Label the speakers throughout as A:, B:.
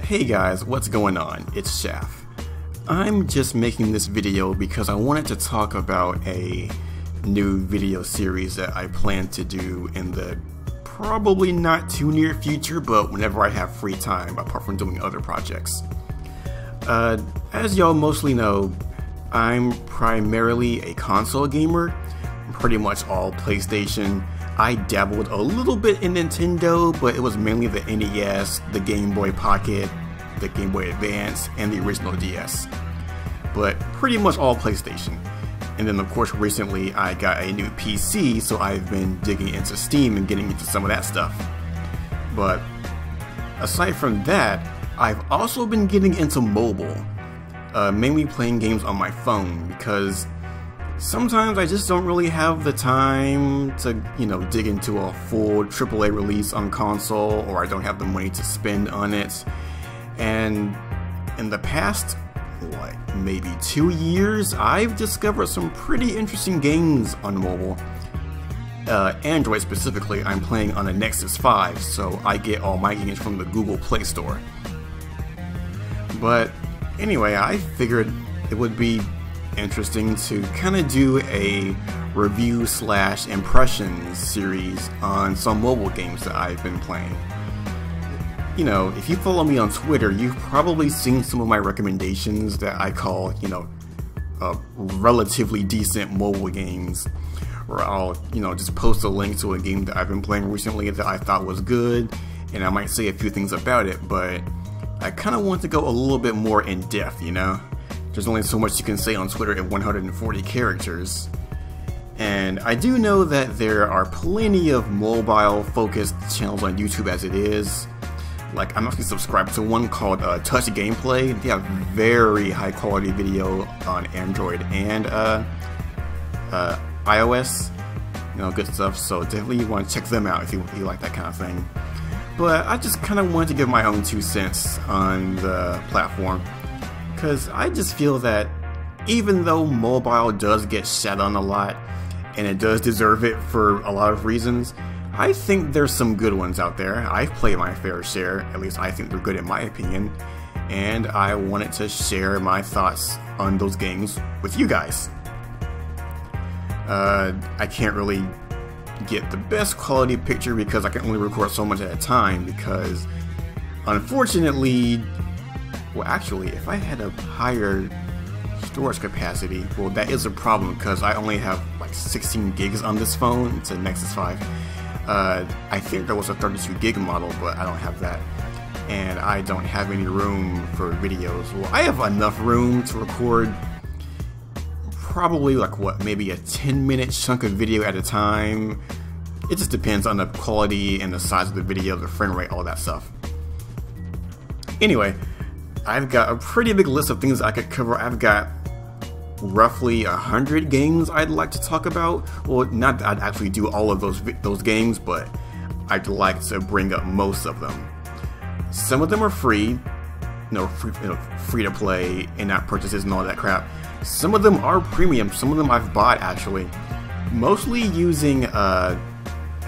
A: Hey guys, what's going on? It's Chaff. I'm just making this video because I wanted to talk about a new video series that I plan to do in the probably not too near future, but whenever I have free time, apart from doing other projects. As y'all mostly know, I'm primarily a console gamer, pretty much all PlayStation. I dabbled a little bit in Nintendo, but it was mainly the NES, the Game Boy Pocket, the Game Boy Advance, and the original DS. But pretty much all PlayStation. And then of course recently I got a new PC, so I've been digging into Steam and getting into some of that stuff. But aside from that, I've also been getting into mobile, mainly playing games on my phone, because sometimes I just don't really have the time to, dig into a full AAA release on console, or I don't have the money to spend on it. And in the past, maybe 2 years, I've discovered some pretty interesting games on mobile. Android specifically, I'm playing on a Nexus 5, so I get all my games from the Google Play Store. But anyway, I figured it would be interesting to kind of do a review / impressions series on some mobile games that I've been playing. If you follow me on Twitter, you've probably seen some of my recommendations that I call, relatively decent mobile games, where I'll, just post a link to a game that I've been playing recently that I thought was good, and I might say a few things about it, but I kind of want to go a little bit more in depth, There's only so much you can say on Twitter in 140 characters. And I do know that there are plenty of mobile-focused channels on YouTube as it is. Like, I'm actually subscribed to one called Touch Gameplay. They have very high-quality video on Android and iOS. Good stuff. So definitely you want to check them out if you like that kind of thing. But I just kind of wanted to give my own 2 cents on the platform, because I just feel that even though mobile does get shat on a lot, and it does deserve it for a lot of reasons, I think there's some good ones out there. I've played my fair share, at least I think they're good in my opinion, and I wanted to share my thoughts on those games with you guys. I can't really get the best quality picture because I can only record so much at a time, because unfortunately, well actually, if I had a higher storage capacity, well that is a problem because I only have like 16 gigs on this phone. It's a Nexus 5. I think there was a 32 gig model, but I don't have that. And I don't have any room for videos. Well, I have enough room to record probably maybe a 10-minute chunk of video at a time. It just depends on the quality and the size of the video, the frame rate, all that stuff. Anyway, I've got a pretty big list of things I could cover. I've got roughly 100 games I'd like to talk about. Well, not that I'd actually do all of those games, but I'd like to bring up most of them. Some of them are free, free to play, in-app purchases and all that crap. Some of them are premium. Some of them I've bought actually, mostly using I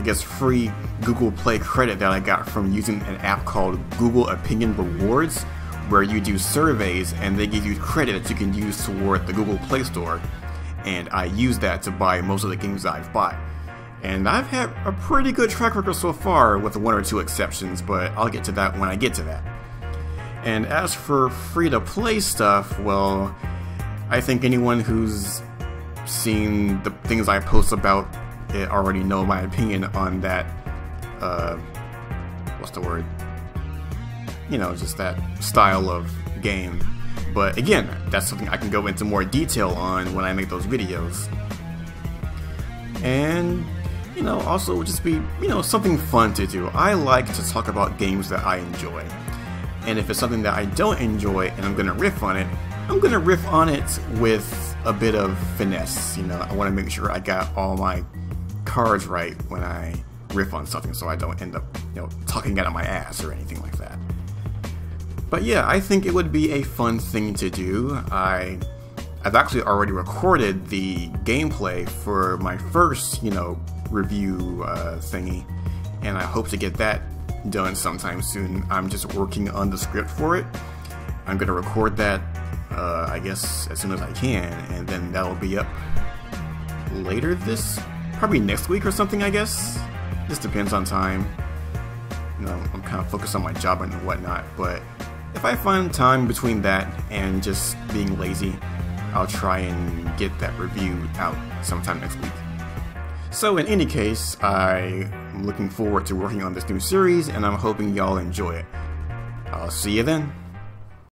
A: guess free Google Play credit that I got from using an app called Google Opinion Rewards, where you do surveys and they give you credit that you can use toward the Google Play Store, and I use that to buy most of the games that I've bought. And I've had a pretty good track record so far, with 1 or 2 exceptions, but I'll get to that when I get to that. And as for free-to-play stuff, well, I think anyone who's seen the things I post about it already know my opinion on that, what's the word? Just that style of game. But again, that's something I can go into more detail on when I make those videos. And, also it would just be, something fun to do. I like to talk about games that I enjoy. And if it's something that I don't enjoy and I'm gonna riff on it, I'm gonna riff on it with a bit of finesse. I want to make sure I got all my cards right when I riff on something, so I don't end up, talking out of my ass or anything like that. But yeah, I think it would be a fun thing to do. I've actually already recorded the gameplay for my first, review thingy, and I hope to get that done sometime soon. I'm just working on the script for it. I'm gonna record that, I guess, as soon as I can, and then that'll be up later probably next week or something, I guess. Just depends on time. You know, I'm kind of focused on my job and whatnot, but if I find time between that and just being lazy, I'll try and get that review out sometime next week. So in any case, I'm looking forward to working on this new series, and I'm hoping y'all enjoy it. I'll see you then.